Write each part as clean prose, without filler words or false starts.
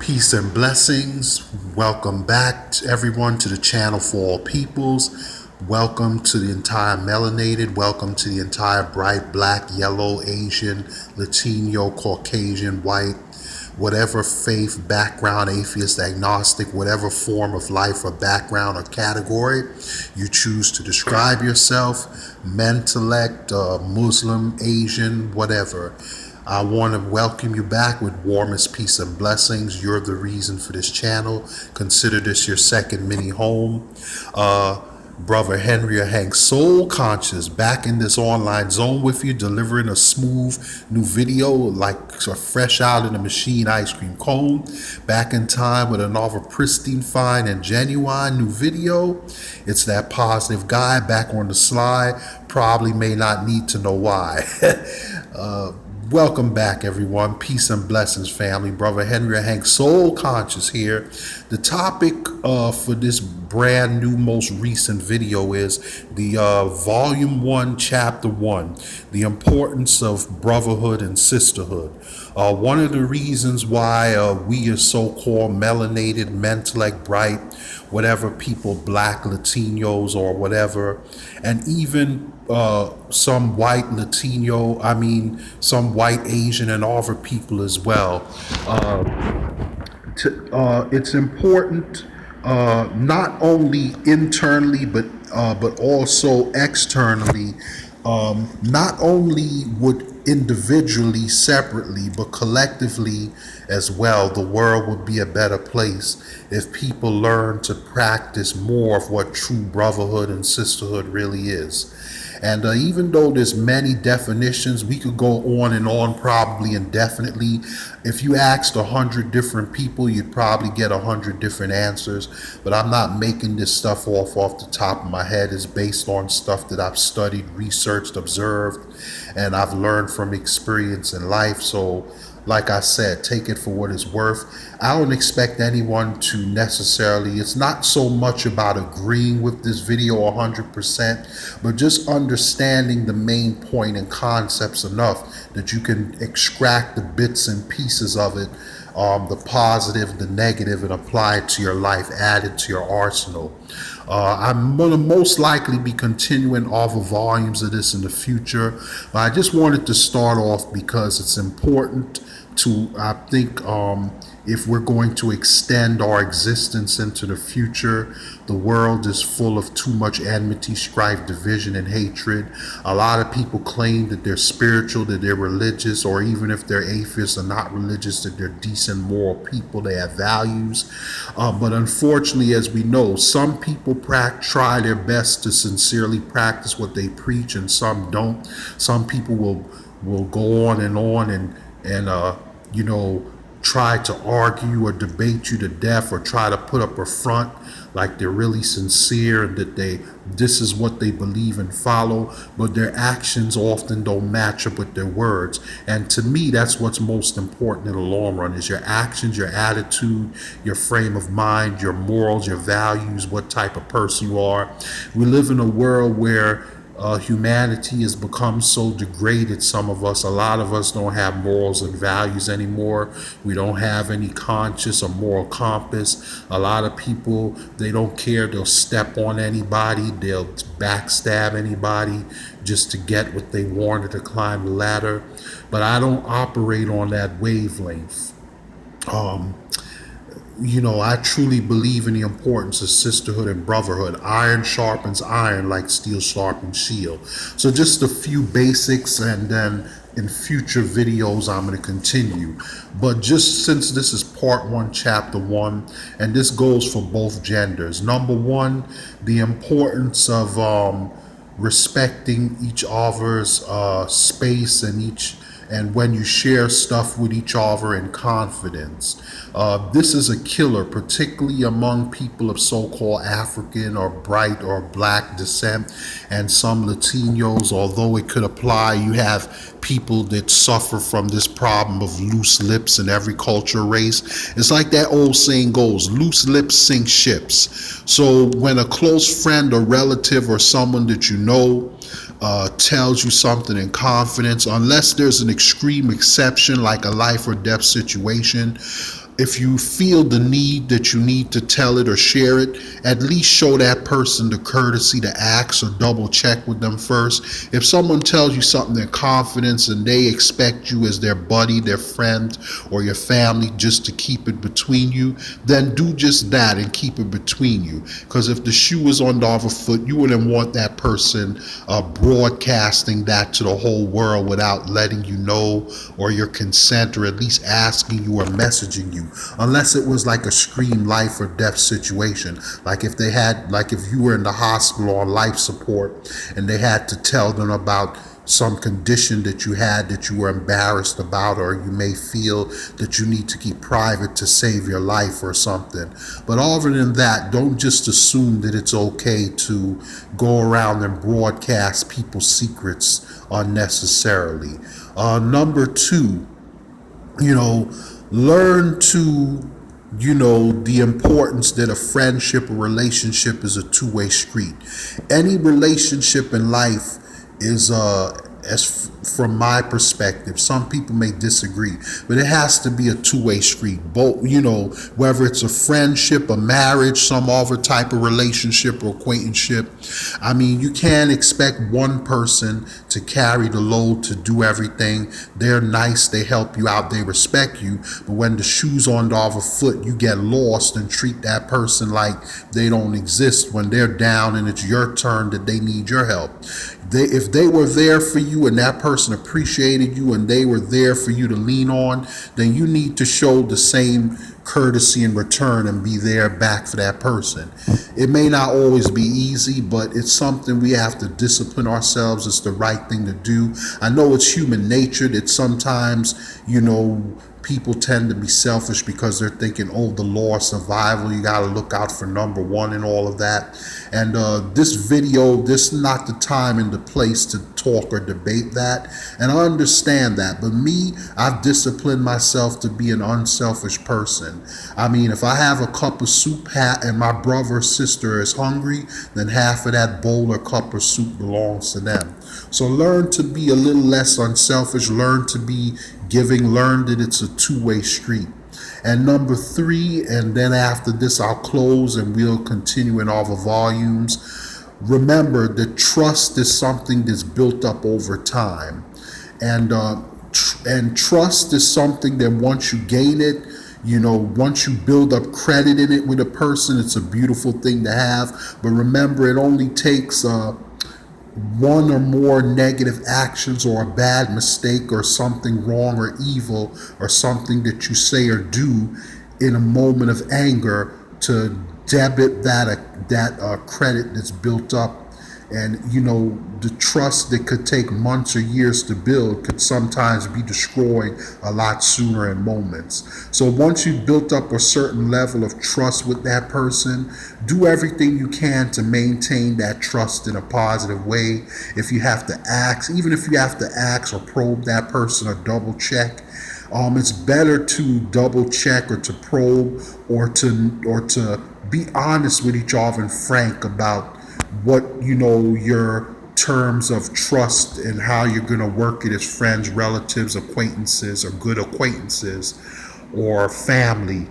Peace and blessings. Welcome back to everyone to the channel for all peoples. Welcome to the entire melanated. Welcome to the entire bright, black, yellow, Asian, Latino, Caucasian, white, whatever faith, background, atheist, agnostic, whatever form of life or background or category you choose to describe yourself, mentellect, Muslim, Asian, whatever. I want to welcome you back with warmest peace and blessings. You're the reason for this channel. Consider this your second mini home. Brother Henry or Hank, soul conscious, back in this online zone with you, delivering a smooth new video like fresh out of the machine ice cream cone. Back in time with another pristine, fine, and genuine new video. It's that positive guy back on the slide. Probably may not need to know why. Welcome back, everyone. Peace and blessings, family. Brother Henry Hank, soul conscious here. The topic for this brand new, most recent video is the Volume 1, Chapter 1, the importance of brotherhood and sisterhood. One of the reasons why we are so-called melanated, mentellect, bright, whatever people, black, Latinos, or whatever, and even some white Latino, some white Asian and other people as well. It's important not only internally but also externally. Not only would individually, separately, but collectively as well, the world would be a better place if people learn to practice more of what true brotherhood and sisterhood really is. And even though there's many definitions, we could go on and on probably indefinitely. If you asked 100 different people, you'd probably get 100 different answers. But I'm not making this stuff off the top of my head. It's based on stuff that I've studied, researched, observed, and I've learned from experience in life. So like I said, take it for what it's worth. I don't expect anyone to necessarily, it's not so much about agreeing with this video 100%, but just understanding the main point and concepts enough that you can extract the bits and pieces of it, the positive, the negative, and apply it to your life, add it to your arsenal. I'm going to most likely be continuing other volumes of this in the future, but I just wanted to start off because it's important to, I think, if we're going to extend our existence into the future. The world is full of too much enmity, strife, division, and hatred. A lot of people claim that they're spiritual, that they're religious, or even if they're atheists or not religious, that they're decent, moral people, they have values. But unfortunately, as we know, some people try their best to sincerely practice what they preach, and some don't. Some people will go on and try to argue or debate you to death, or try to put up a front like they're really sincere and that this is what they believe and follow, but their actions often don't match up with their words. And to me, that's what's most important in the long run, is your actions, your attitude, your frame of mind, your morals, your values, what type of person you are. We live in a world where humanity has become so degraded. Some of us, a lot of us, don't have morals and values anymore. We don't have any conscious or moral compass. A lot of people, they don't care. They'll step on anybody. They'll backstab anybody just to get what they wanted, to climb the ladder. But I don't operate on that wavelength. I truly believe in the importance of sisterhood and brotherhood. Iron sharpens iron like steel sharpens steel. So just a few basics, and then in future videos I'm going to continue. But just since this is part 1, chapter 1, and this goes for both genders. Number 1, the importance of respecting each other's space and when you share stuff with each other in confidence. This is a killer, particularly among people of so-called African or bright or black descent, and some Latinos, although it could apply. You have people that suffer from this problem of loose lips in every culture, race. It's like that old saying goes, loose lips sink ships. So when a close friend or relative or someone that you know tells you something in confidence, unless there's an extreme exception like a life or death situation, if you feel the need that you need to tell it or share it, at least show that person the courtesy to ask or double check with them first. If someone tells you something in confidence and they expect you as their buddy, their friend, or your family just to keep it between you, then do just that and keep it between you. Because if the shoe is on the other foot, you wouldn't want that person broadcasting that to the whole world without letting you know, or your consent, or at least asking you or messaging you, unless it was like a scream life or death situation. Like if you were in the hospital on life support and they had to tell them about some condition that you had that you were embarrassed about, or you may feel that you need to keep private to save your life or something. But other than that, don't just assume that it's okay to go around and broadcast people's secrets unnecessarily. Number two, learn to, the importance that a friendship or relationship is a two-way street. Any relationship in life is, from my perspective, some people may disagree, but it has to be a two-way street. Both, whether it's a friendship, a marriage, some other type of relationship or acquaintanceship. I mean, you can't expect one person to carry the load, to do everything. They're nice, they help you out, they respect you, but when the shoe's on the other foot, you get lost and treat that person like they don't exist when they're down and it's your turn that they need your help. If they were there for you and that person appreciated you and they were there for you to lean on, then you need to show the same courtesy in return and be there back for that person. It may not always be easy, but it's something we have to discipline ourselves. It's the right thing to do. I know it's human nature that sometimes, people tend to be selfish because they're thinking, oh, the law of survival, you got to look out for number one and all of that. And this is not the time and the place to talk or debate that. And I understand that. But me, I've disciplined myself to be an unselfish person. I mean, if I have a cup of soup and my brother or sister is hungry, then half of that bowl or cup of soup belongs to them. So learn to be a little less unselfish. Learn to be giving. Learn that it's a two-way street. And number three, and then after this I'll close and we'll continue in all the volumes. Remember that trust is something that's built up over time. And trust is something that once you gain it, once you build up credit in it with a person, it's a beautiful thing to have. But remember, it only takes one or more negative actions or a bad mistake or something wrong or evil or something that you say or do in a moment of anger to debit that credit that's built up. And the trust that could take months or years to build could sometimes be destroyed a lot sooner in moments. So once you've built up a certain level of trust with that person, do everything you can to maintain that trust in a positive way. If you have to ask, even if you have to ask or probe that person or double check, it's better to double check or to probe or to be honest with each other and frank about what your terms of trust and how you're going to work it as friends, relatives, acquaintances, or good acquaintances or family,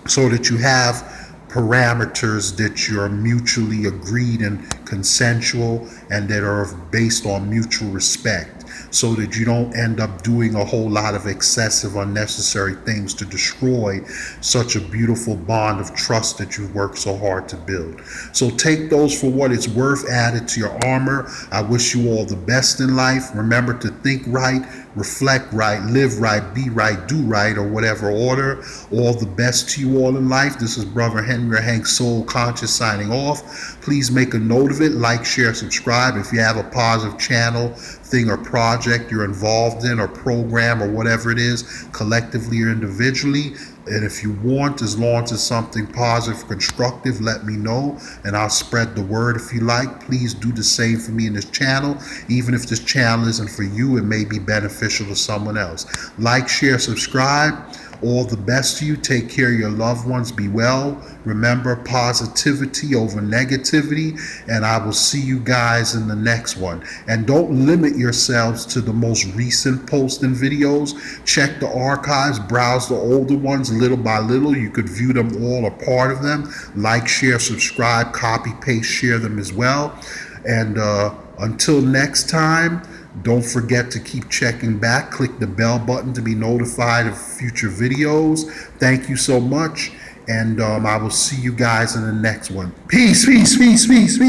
so that you have parameters that you're mutually agreed and consensual and that are based on mutual respect, so that you don't end up doing a whole lot of excessive, unnecessary things to destroy such a beautiful bond of trust that you've worked so hard to build. So take those for what it's worth, add it to your armor. I wish you all the best in life. Remember to think right, reflect right, live right, be right, do right, or whatever order. All the best to you all in life. This is Brother Henry Hank Soul Conscious signing off. Please make a note of it, like, share, subscribe. If you have a positive channel, thing, or project you're involved in, or program, or whatever it is, collectively or individually, and if you want, as long as it's something positive, constructive, let me know and I'll spread the word. If you like, please do the same for me in this channel. Even if this channel isn't for you, it may be beneficial to someone else. Like, share, subscribe. All the best to you. Take care of your loved ones. Be well. Remember, positivity over negativity. And I will see you guys in the next one. And don't limit yourselves to the most recent posts and videos. Check the archives. Browse the older ones little by little. You could view them all, a part of them. Like, share, subscribe, copy, paste, share them as well. And until next time, don't forget to keep checking back. Click the bell button to be notified of future videos. Thank you so much. And I will see you guys in the next one. Peace, peace, peace, peace, peace.